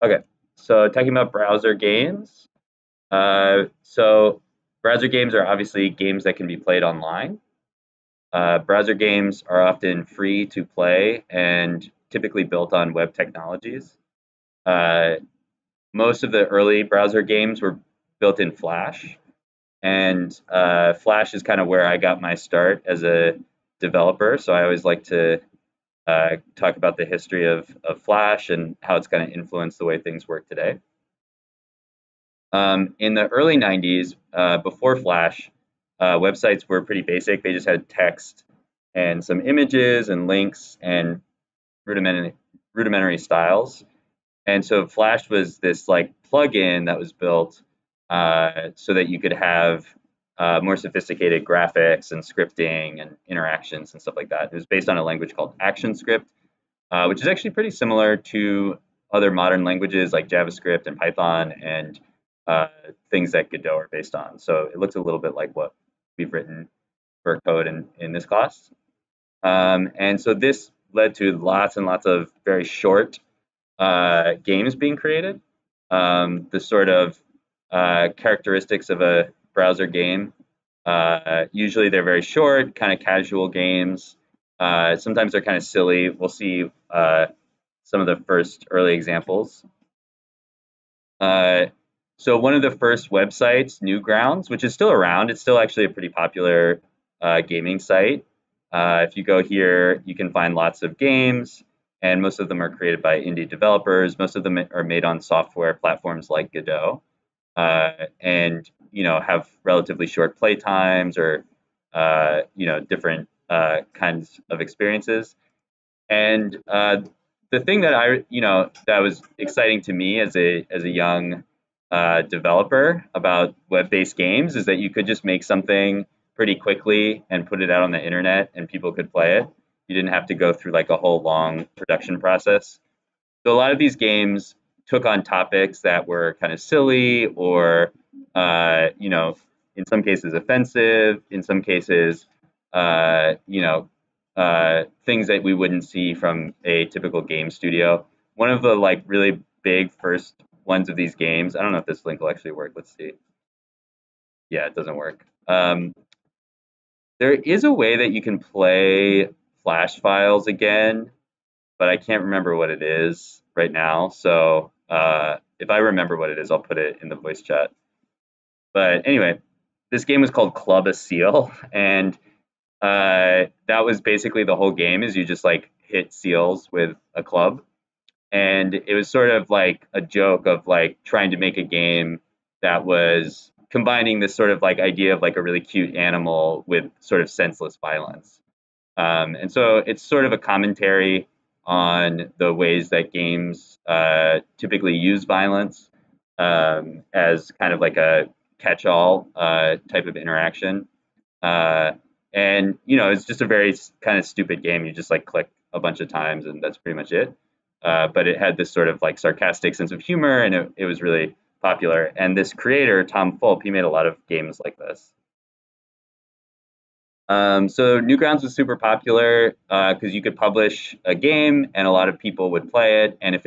Okay, so talking about browser games. So browser games are obviously games that can be played online. Browser games are often free to play and typically built on web technologies. Uh, Most of the early browser games were built in Flash, and Flash is kind of where I got my start as a developer. So I always like to talk about the history of Flash and how it's going to influence the way things work today. In the early 90s, before Flash, websites were pretty basic. They just had text and some images and links and rudimentary styles. And so Flash was this like plugin that was built so that you could have more sophisticated graphics and scripting and interactions and stuff like that. It was based on a language called ActionScript, which is actually pretty similar to other modern languages like JavaScript and Python and things that Godot are based on. So it looks a little bit like what we've written for code in this class. And so this led to lots and lots of very short games being created. The sort of characteristics of a browser game. Usually they're very short, kind of casual games. Sometimes they're kind of silly. We'll see some of the first early examples. So one of the first websites, Newgrounds, which is still around, it's still actually a pretty popular gaming site. If you go here, you can find lots of games, and most of them are created by indie developers. Most of them are made on software platforms like Godot, and have relatively short play times or different kinds of experiences. And the thing that that was exciting to me as a young developer about web-based games is that you could just make something pretty quickly and put it out on the internet and people could play it. You didn't have to go through like a whole long production process. So a lot of these games took on topics that were kind of silly or in some cases offensive, in some cases things that we wouldn't see from a typical game studio. One of the like really big first ones of these games, I don't know if this link will actually work. Let's see. Yeah, it doesn't work. There is a way that you can play Flash files again, but I can't remember what it is right now. So if I remember what it is, I'll put it in the voice chat. But anyway, this game was called Club a Seal, and that was basically the whole game is you just like hit seals with a club. And it was sort of like a joke of like trying to make a game that was combining this sort of like idea of like a really cute animal with sort of senseless violence. And so it's sort of a commentary on the ways that games typically use violence as kind of like a catch-all type of interaction. And it's just a very kind of stupid game. You just like click a bunch of times and that's pretty much it. But it had this sort of like sarcastic sense of humor, and it was really popular. And this creator, Tom Fulp, he made a lot of games like this. So Newgrounds was super popular because you could publish a game and a lot of people would play it. And if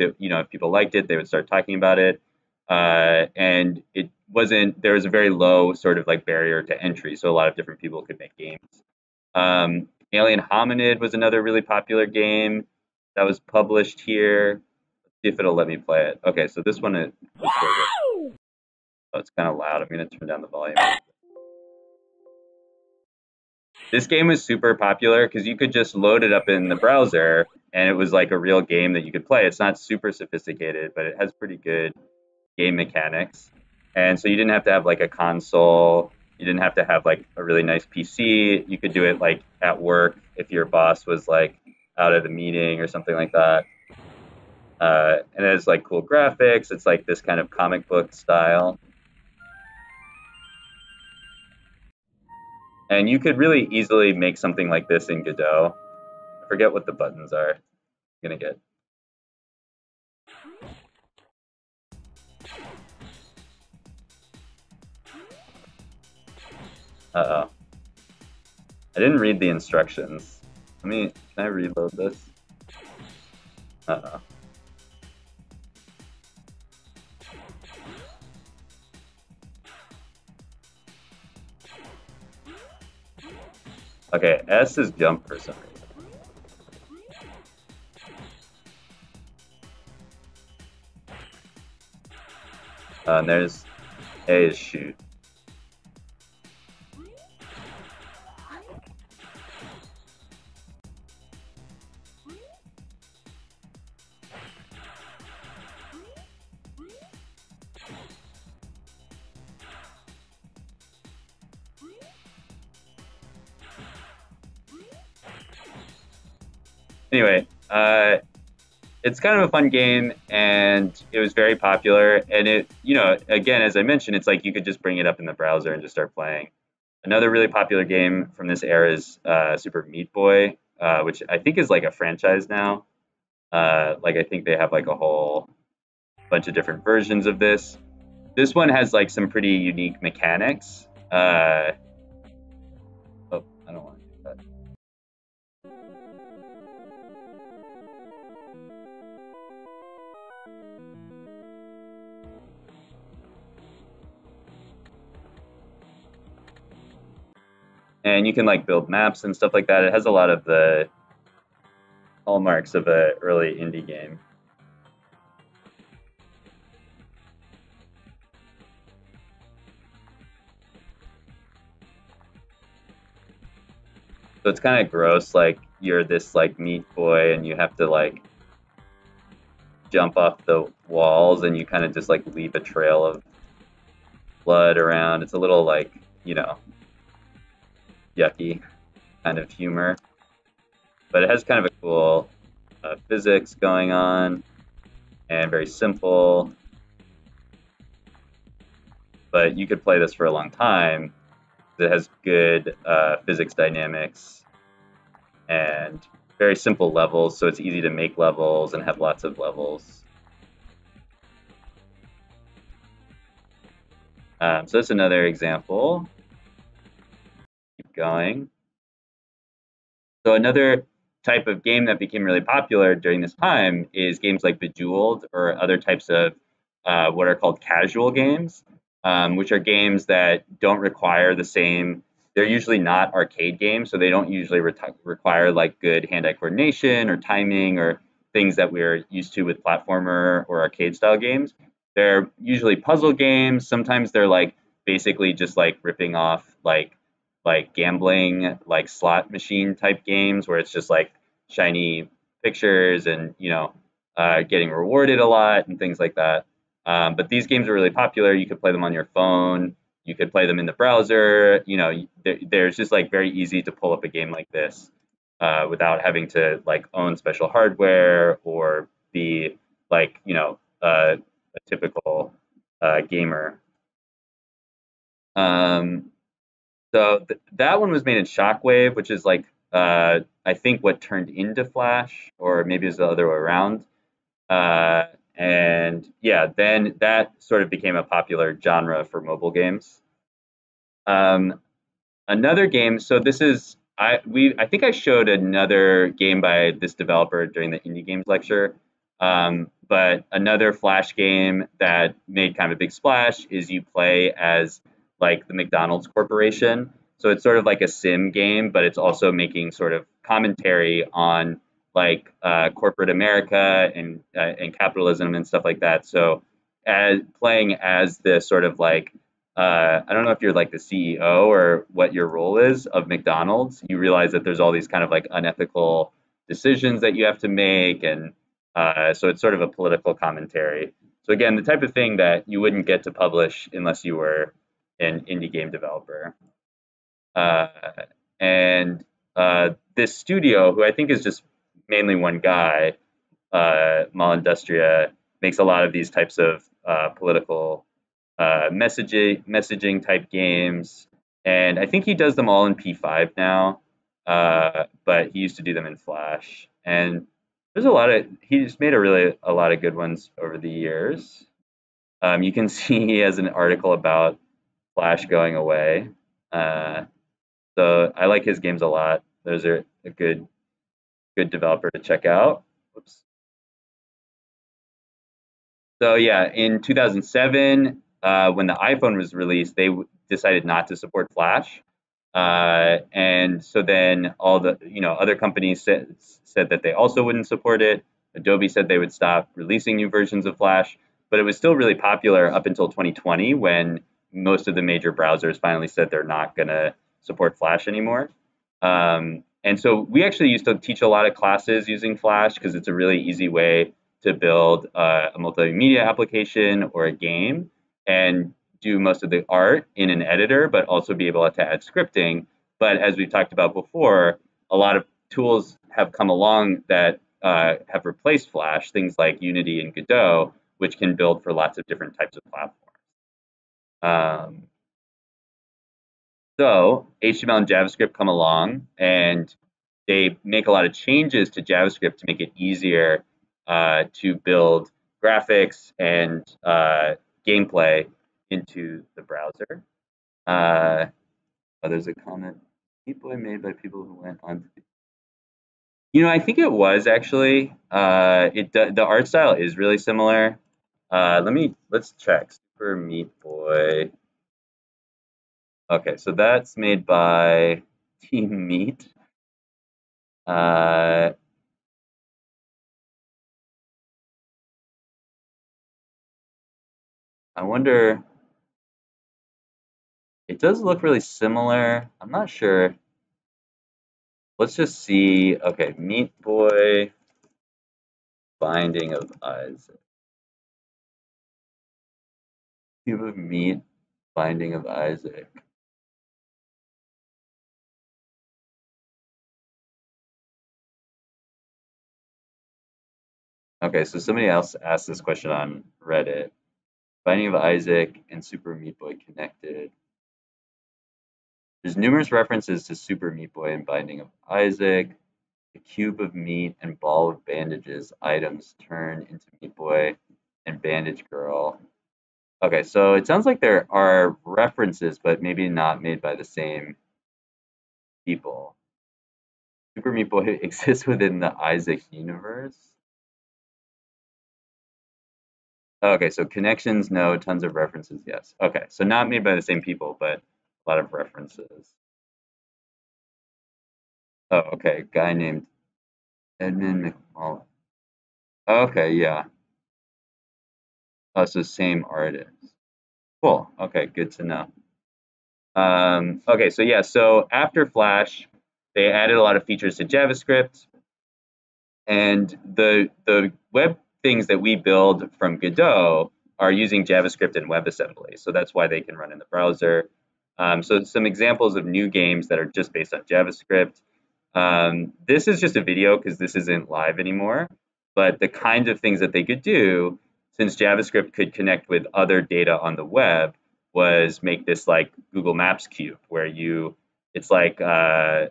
people liked it, they would start talking about it. And there was a very low sort of like barrier to entry. So a lot of different people could make games. Alien Hominid was another really popular game that was published here. Let's see if it'll let me play it. Okay, so this one is oh, it's kind of loud. I'm going to turn down the volume. This game was super popular because you could just load it up in the browser and it was like a real game that you could play. It's not super sophisticated, but it has pretty good game mechanics. And so you didn't have to have like a console. You didn't have to have like a really nice PC. You could do it like at work if your boss was like out at a meeting or something like that. And it has like cool graphics. It's like this kind of comic book style. And you could really easily make something like this in Godot. I forget what the buttons are. I'm gonna get. Uh-oh. I didn't read the instructions. Can I reload this? Uh-oh. Okay, S is jump for some reason. And there's A is shoot. Anyway, it's kind of a fun game, and it was very popular. And it, again, as I mentioned, it's like you could just bring it up in the browser and just start playing. Another really popular game from this era is Super Meat Boy, which I think is like a franchise now. Like I think they have like a whole bunch of different versions of this. This one has like some pretty unique mechanics. Oh, I don't want to do that. And you can like build maps and stuff like that. It has a lot of the hallmarks of an early indie game. So it's kind of gross, like you're this like meat boy and you have to like jump off the walls and you kind of just like leave a trail of blood around. It's a little like, yucky kind of humor. But it has kind of a cool physics going on and very simple. But you could play this for a long time. It has good physics dynamics and very simple levels, so it's easy to make levels and have lots of levels. So that's another example. Keep going. So another type of game that became really popular during this time is games like Bejeweled or other types of what are called casual games, which are games that don't require the same. They're usually not arcade games, so they don't usually require like good hand-eye coordination or timing or things that we're used to with platformer or arcade style games. They're usually puzzle games. Sometimes they're like basically just like ripping off like gambling, like slot machine type games where it's just like shiny pictures and getting rewarded a lot and things like that. But these games are really popular. You could play them on your phone. You could play them in the browser. There's just like very easy to pull up a game like this without having to like own special hardware or be like a typical gamer. Um, so that one was made in Shockwave, which is like I think what turned into Flash, or maybe it's the other way around. Uh, and yeah, then that sort of became a popular genre for mobile games. Um, Another game. So this is I think I showed another game by this developer during the indie games lecture. But another Flash game that made kind of a big splash is you play as like the McDonald's Corporation. So it's sort of like a sim game, but it's also making sort of commentary on like corporate America and capitalism and stuff like that. So as playing as the sort of like I don't know if you're like the CEO or what your role is of McDonald's. You realize that there's all these kind of like unethical decisions that you have to make, and so it's sort of a political commentary. So again, the type of thing that you wouldn't get to publish unless you were an indie game developer. Uh, and this studio, who I think is just mainly one guy, Malindustria, makes a lot of these types of political messaging type games, and I think he does them all in P5 now. But he used to do them in Flash, and there's a lot of he's made a lot of good ones over the years. You can see he has an article about Flash going away. Uh, so I like his games a lot. Those are a good developer to check out. Whoops. So yeah, in 2007, when the iPhone was released, they decided not to support Flash. And so then all the other companies said that they also wouldn't support it. Adobe said they would stop releasing new versions of Flash, but it was still really popular up until 2020 when most of the major browsers finally said they're not going to support Flash anymore. And so we actually used to teach a lot of classes using Flash because it's a really easy way to build a multimedia application or a game and do most of the art in an editor, but also be able to add scripting. But as we've talked about before, a lot of tools have come along that have replaced Flash, things like Unity and Godot, which can build for lots of different types of platforms. So HTML and JavaScript come along and they make a lot of changes to JavaScript to make it easier to build graphics and gameplay into the browser. Oh, there's a comment people made by people who went on. I think it was actually. The art style is really similar. Let's check. Super Meat Boy. Okay, so that's made by Team Meat. I wonder. It does look really similar. I'm not sure. Let's just see. Okay, Meat Boy, Binding of Isaac. Cube of Meat, Binding of Isaac. Okay, so somebody else asked this question on Reddit. Binding of Isaac and Super Meat Boy connected. There's numerous references to Super Meat Boy and Binding of Isaac. The cube of meat and ball of bandages items turn into Meat Boy and Bandage Girl. Okay, so it sounds like there are references, but maybe not made by the same people. Super Meat Boy exists within the Isaac universe. Okay, so connections, no. Tons of references, yes. Okay, so not made by the same people, but a lot of references. Oh, okay, guy named Edmund McMullen. Okay, yeah. Oh, so same artist. Cool. Okay, good to know. Okay, so yeah, so after Flash, they added a lot of features to JavaScript, and the web things that we build from Godot are using JavaScript and WebAssembly, so that's why they can run in the browser. So some examples of new games that are just based on JavaScript. This is just a video because this isn't live anymore, but the kinds of things that they could do, since JavaScript could connect with other data on the web, was make this like Google Maps cube where it's like I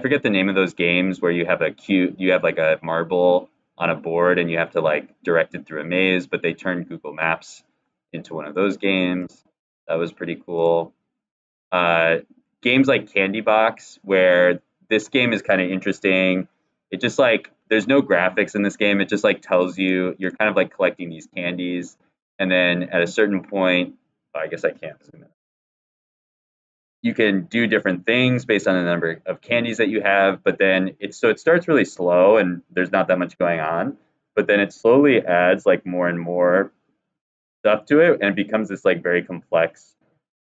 forget the name of those games where you have a cube, you have like a marble on a board and you have to like direct it through a maze, but they turned Google Maps into one of those games. That was pretty cool. Uh, Games like Candy Box, where this game is kind of interesting. It just like there's no graphics in this game. It just like tells you you're kind of like collecting these candies, and then at a certain point, I guess I can't zoom in. You can do different things based on the number of candies that you have, but then it starts really slow and there's not that much going on, but then it slowly adds like more and more stuff to it and it becomes this like very complex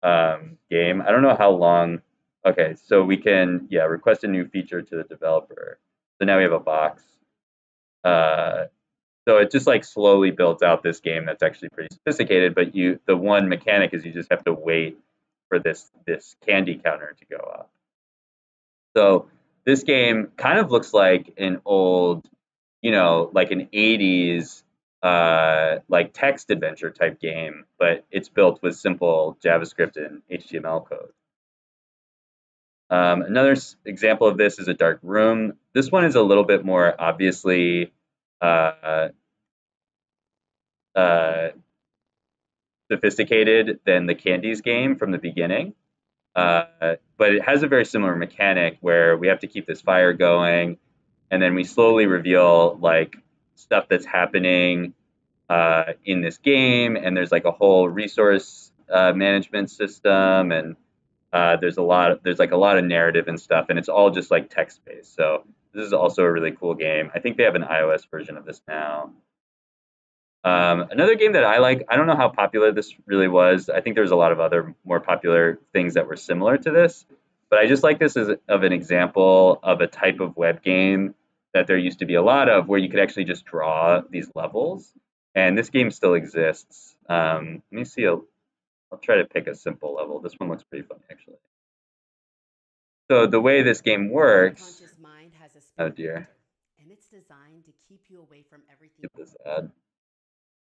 game. I don't know how long. Okay, so we can request a new feature to the developer. So now we have a box. So it just like slowly builds out this game that's actually pretty sophisticated. But the one mechanic is you just have to wait for this candy counter to go up. So this game kind of looks like an old, like an 80s like text adventure type game, but it's built with simple JavaScript and HTML code. Another example of this is a dark room. This one is a little bit more obviously uh, uh, sophisticated than the Candies game from the beginning. But it has a very similar mechanic where we have to keep this fire going, and then we slowly reveal like stuff that's happening in this game, and there's like a whole resource management system, and there's like a lot of narrative and stuff, and it's all just like text based. So this is also a really cool game. I think they have an iOS version of this now. Another game that I like, I don't know how popular this really was. I think there's a lot of other more popular things that were similar to this, but I just like this as of an example of a type of web game that there used to be a lot of, where you could actually just draw these levels, and this game still exists. Let me see. I'll try to pick a simple level. This one looks pretty funny, actually. So the way this game Your works, unconscious mind has a oh spin dear, filter, and it's designed to keep you away from everything. get this ad.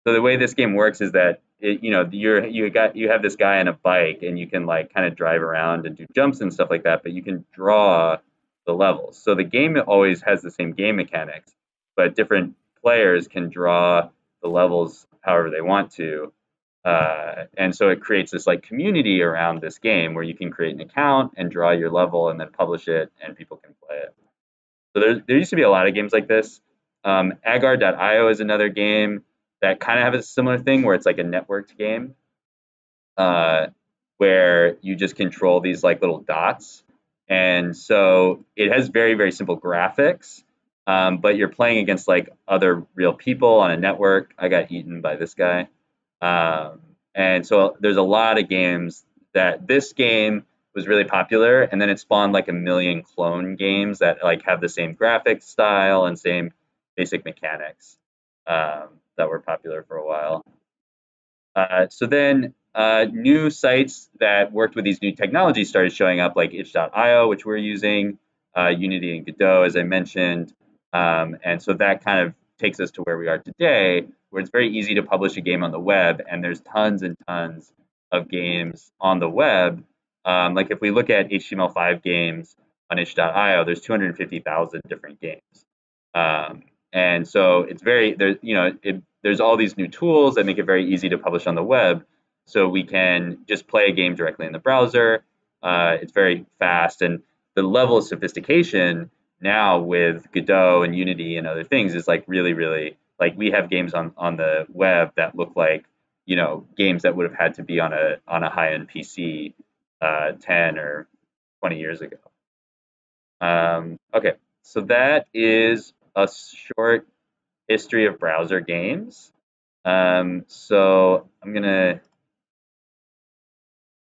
So the way this game works is that you have this guy on a bike, and you can like kind of drive around and do jumps and stuff like that, but you can draw the levels. So the game always has the same game mechanics, but different players can draw the levels however they want to. And so it creates this like community around this game where you can create an account and draw your level and then publish it, and people can play it. So there used to be a lot of games like this. Agar.io is another game that kind of have a similar thing where it's like a networked game, uh, where you just control these like little dots. And so it has very, very simple graphics, but you're playing against like other real people on a network. I got eaten by this guy. And so there's a lot of games that this game was really popular, and then it spawned like a million clone games that like have the same graphics style and same basic mechanics, that were popular for a while. So then new sites that worked with these new technologies started showing up, like itch.io, which we're using, Unity and Godot, as I mentioned. And so that kind of takes us to where we are today, where it's very easy to publish a game on the web, and there's tons and tons of games on the web. Like if we look at HTML5 games on itch.io, there's 250,000 different games. Um, and so it's very there's all these new tools that make it very easy to publish on the web. So we can just play a game directly in the browser. It's very fast, and the level of sophistication now with Godot and Unity and other things is like really, really like we have games on the web that look like games that would have had to be on a high end PC 10 or 20 years ago. Okay, so that is a short history of browser games. So I'm gonna